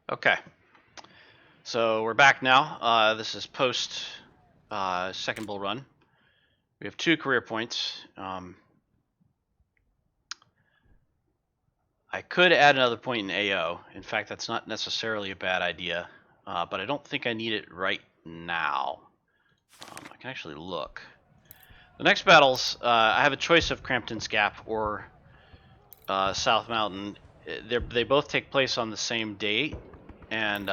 Okay, so we're back now. This is post second bull run. We have 2 career points. I could add another point in AO. In fact, that's not necessarily a bad idea, but I don't think I need it right now. I can actually look. The next battles, I have a choice of Crampton's Gap or South Mountain. They both take place on the same date, and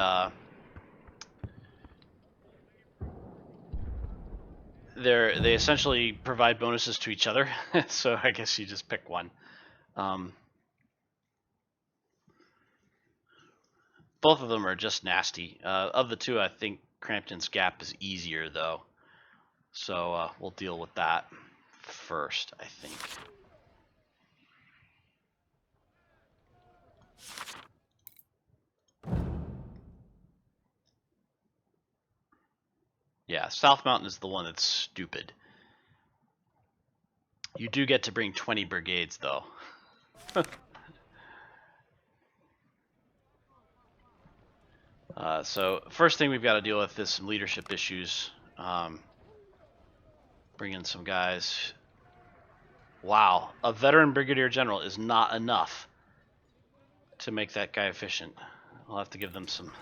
they essentially provide bonuses to each other. So I guess you just pick one. Both of them are just nasty. Of the 2, I think Crampton's Gap is easier, though. So we'll deal with that first, I think. Yeah, South Mountain is the one that's stupid. You do get to bring 20 brigades, though. So first thing we've got to deal with is some leadership issues. Bring in some guys. Wow, a veteran brigadier general is not enough to make that guy efficient. I'll have to give them some.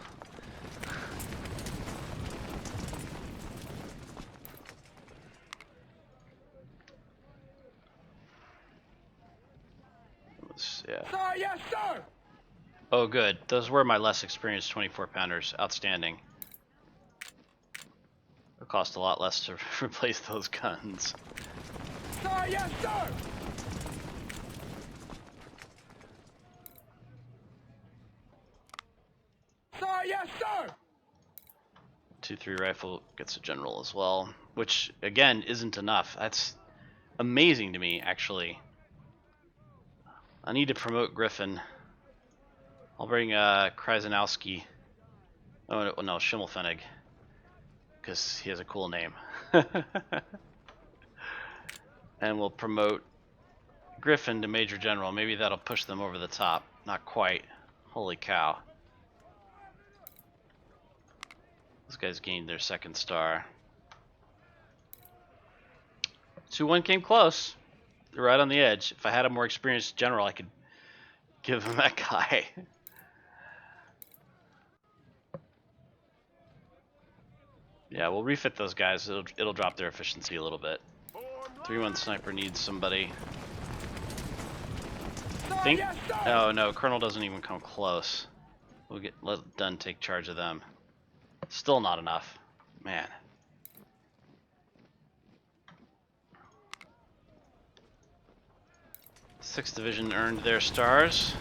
Yeah. Sir, yes, sir. Oh, good. Those were my less experienced 24-pounders. Outstanding. It'll cost a lot less to replace those guns. Sir, yes, sir. Sir, yes, sir. 2-3 rifle gets a general as well, which again isn't enough. That's amazing to me, actually. I need to promote Griffin. I'll bring Krzyzanowski. Oh no, Schimmelfennig, because he has a cool name. And we'll promote Griffin to Major General. Maybe that'll push them over the top. Not quite. Holy cow. Those guys gained their 2nd star. 2-1 came close. They're right on the edge. If I had a more experienced general, I could give him that guy. Yeah, we'll refit those guys. It'll drop their efficiency a little bit. 3-1 sniper needs somebody. Think. Oh no, Colonel doesn't even come close. We'll let Dunn take charge of them. Still not enough, man. Sixth Division earned their stars.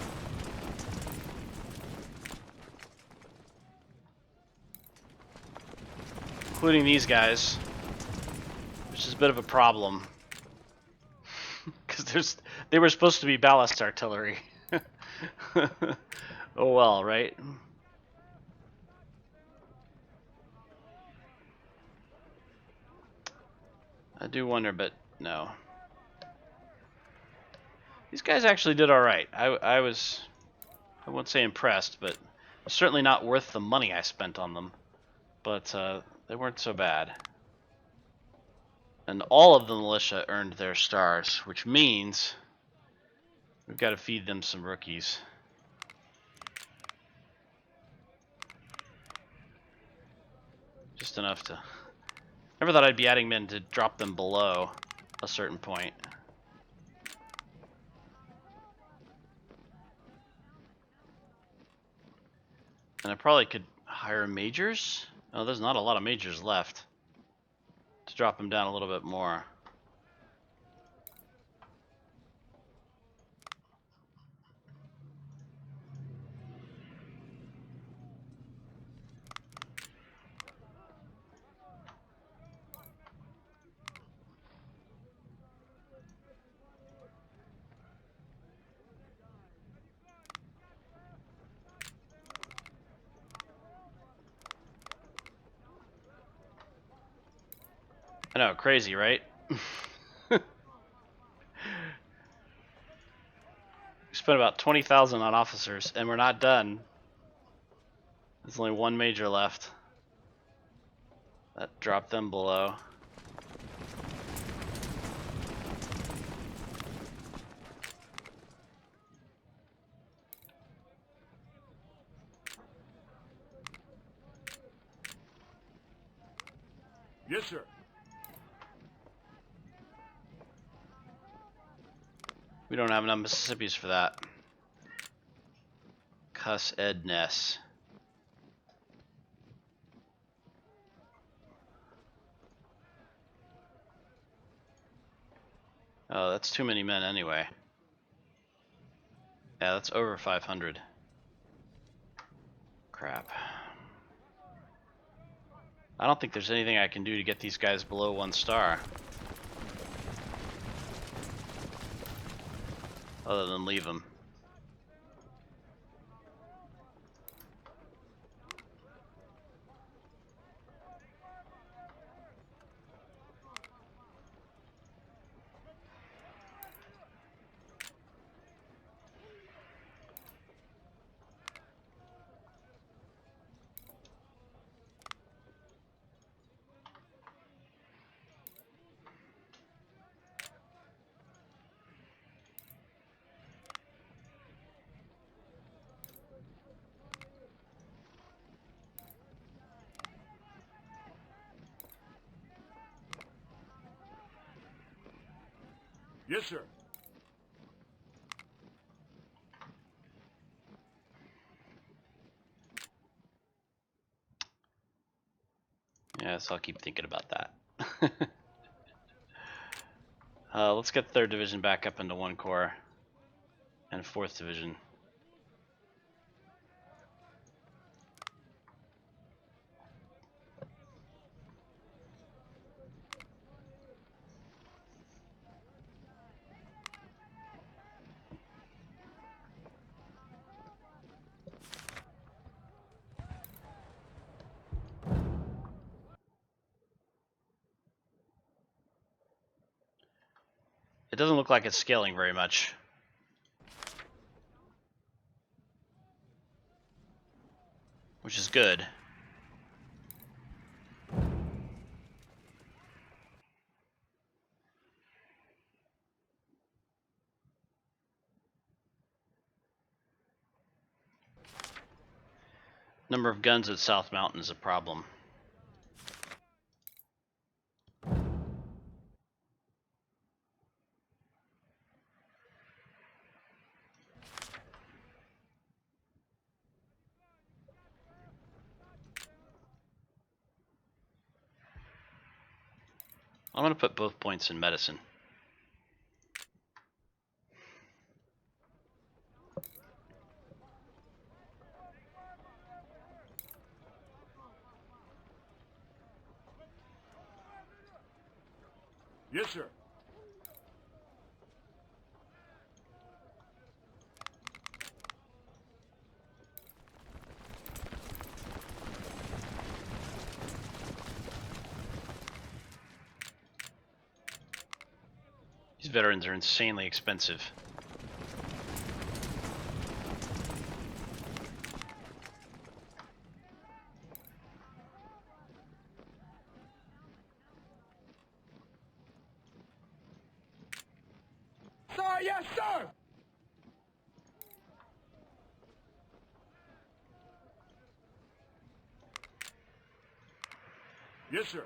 Including these guys, which is a bit of a problem. Because they were supposed to be ballast artillery. Oh well, right? I do wonder, but no. These guys actually did alright. I won't say impressed, but certainly not worth the money I spent on them. But they weren't so bad. And all of the militia earned their stars, which means we've got to feed them some rookies. Just enough to... Never thought I'd be adding men to drop them below a certain point. And I probably could hire majors? Oh, there's not a lot of majors left to drop them down a little bit more. I know, crazy, right? We spent about 20,000 on officers, and we're not done. There's only one major left. That dropped them below. Yes, sir. We don't have enough Mississippis for that. Cuss Ed Ness. Oh, that's too many men anyway. Yeah, that's over 500. Crap. I don't think there's anything I can do to get these guys below 1 star. Other than leave them. Yes, sir. Yeah, so I'll keep thinking about that. Let's get 3rd Division back up into 1 Corps. And 4th Division. It doesn't look like it's scaling very much. Which is good. Number of guns at South Mountain is a problem. I'm going to put both points in medicine. Yes, sir. These veterans are insanely expensive. Sir, yes, sir. Yes, sir.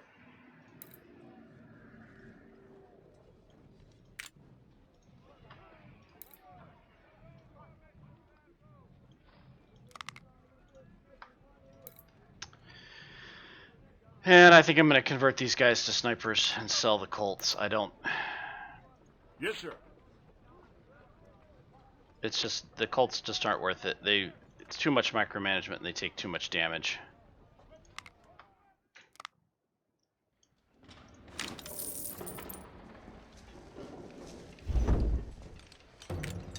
And I think I'm going to convert these guys to snipers and sell the Colts. I don't... Yes, sir. It's just, the Colts just aren't worth it. It's too much micromanagement and they take too much damage.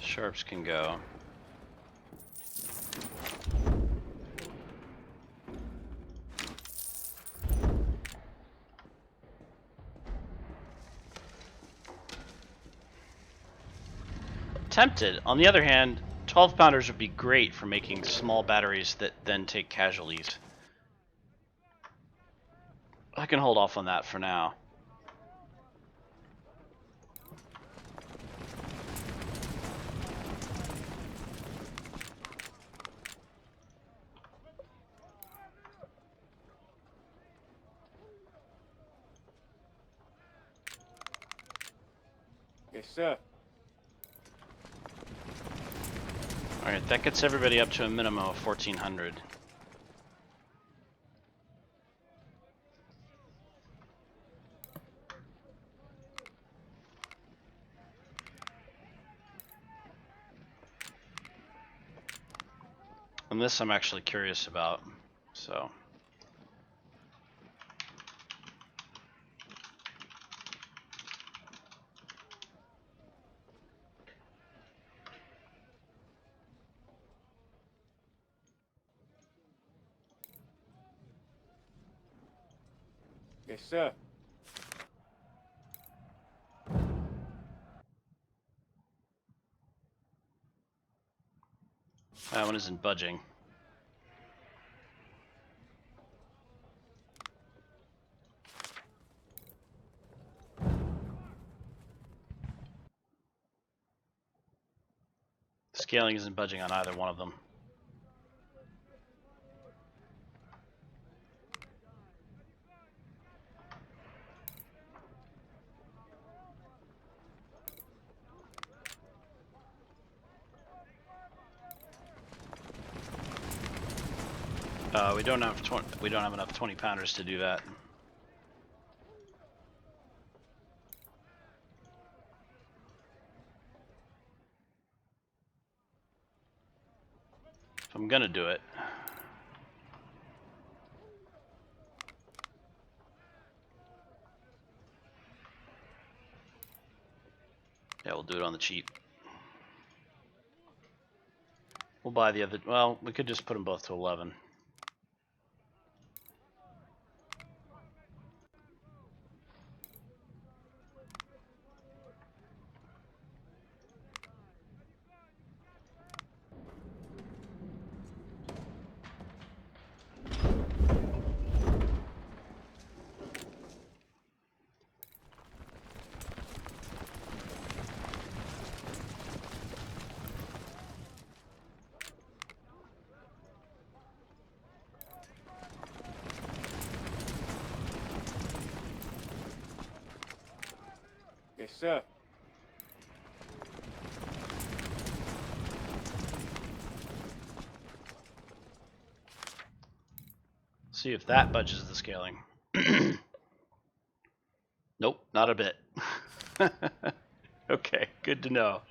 Sharps can go. Tempted. On the other hand, 12-pounders would be great for making small batteries that then take casualties. I can hold off on that for now. Yes, sir. Alright, that gets everybody up to a minimum of 1,400. And this I'm actually curious about, so. Yes, sir. That one isn't budging. Scaling isn't budging on either one of them. We don't have enough 20-pounders to do that. So I'm gonna do it. Yeah, we'll do it on the cheap. We'll buy the other. Well, we could just put them both to 11. Yes, sir. See if that budges the scaling. Nope, not a bit. Okay, good to know.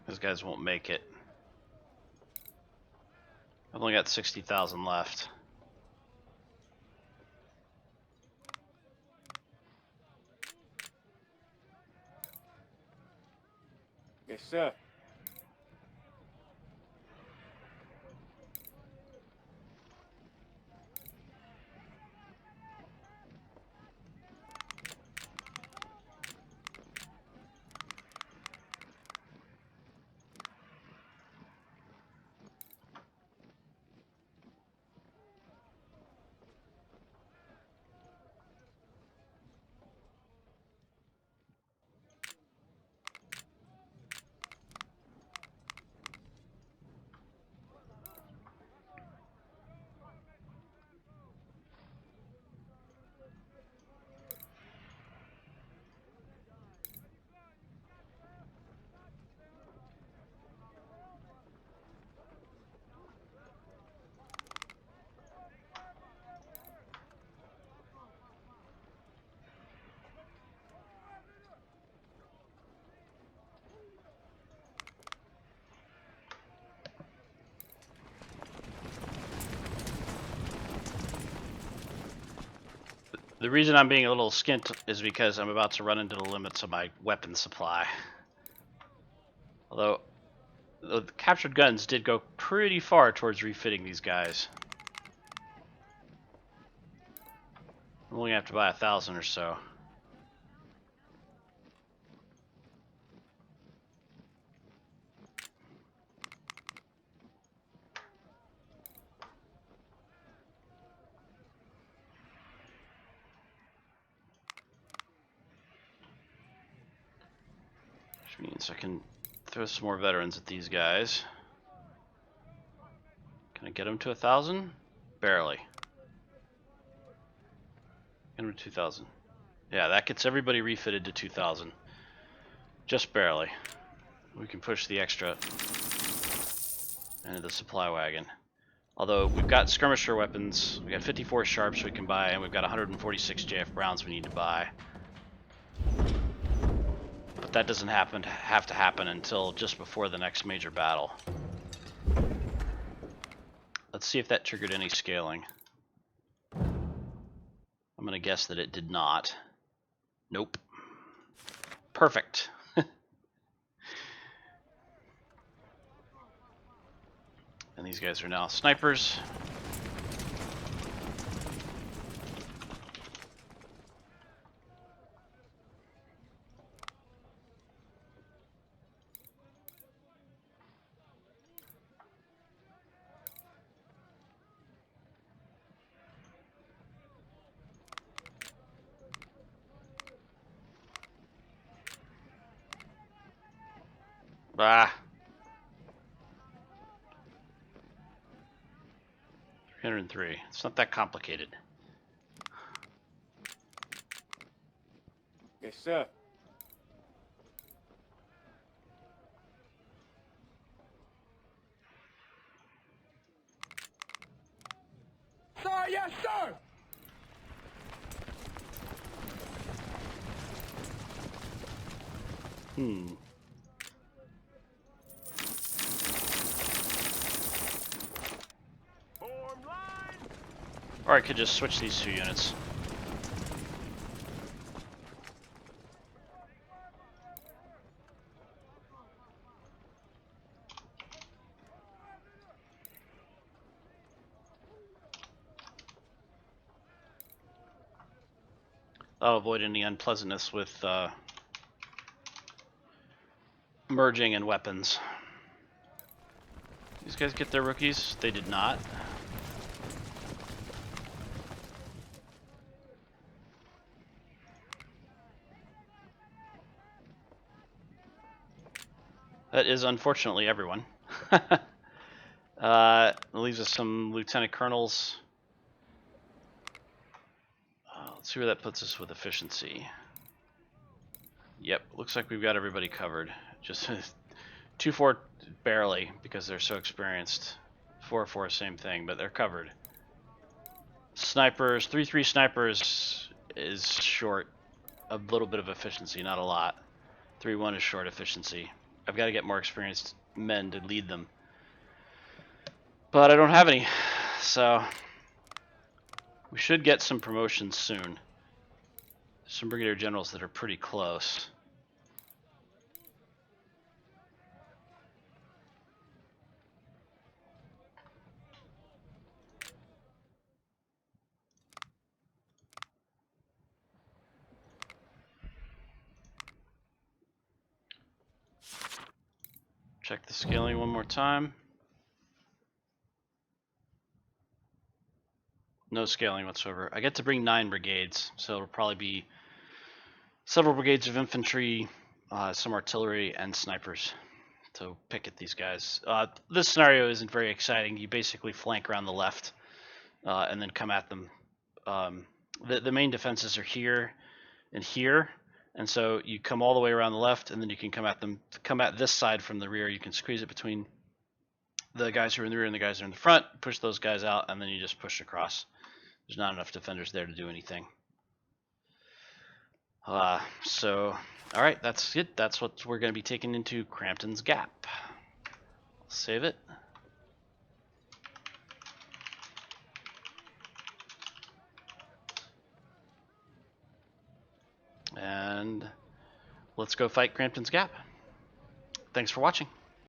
Those guys won't make it. I've only got 60,000 left. Yes, sir. The reason I'm being a little skint is because I'm about to run into the limits of my weapon supply. Although the captured guns did go pretty far towards refitting these guys. I'm only gonna have to buy 1,000 or so. Which means I can throw some more veterans at these guys. Can I get them to 1,000? Barely. Get them to 2,000. Yeah, that gets everybody refitted to 2,000. Just barely. We can push the extra into the supply wagon. Although we've got skirmisher weapons, we got 54 sharps we can buy, and we've got 146 JF Browns we need to buy. But that doesn't have to happen until just before the next major battle. Let's see if that triggered any scaling. I'm gonna guess that it did not. Nope. Perfect. And these guys are now snipers. Ah. 303. It's not that complicated. Yes, sir. Sir, yes, sir! Or I could just switch these two units. That'll avoid any unpleasantness with merging in weapons. These guys get their rookies? They did not. That is unfortunately everyone. Leaves us some lieutenant colonels. Let's see where that puts us with efficiency. Yep, looks like we've got everybody covered. Just 2-4 barely because they're so experienced. 4-4 same thing, but they're covered. Snipers, 3-3 snipers is short a little bit of efficiency, not a lot. 3-1 is short efficiency. I've got to get more experienced men to lead them. But I don't have any, so we should get some promotions soon. Some brigadier generals that are pretty close. Check the scaling one more time. No scaling whatsoever. I get to bring 9 brigades, so it'll probably be several brigades of infantry, some artillery, and snipers to pick at these guys. This scenario isn't very exciting. You basically flank around the left and then come at them. The main defenses are here and here, and so you come all the way around the left, and then you can come at them. Come at this side from the rear. You can squeeze it between the guys who are in the rear and the guys who are in the front. Push those guys out, and then you just push across. There's not enough defenders there to do anything. So, all right, that's it. That's what we're going to be taking into Crampton's Gap. Save it. let's go fight Crampton's Gap. Thanks for watching.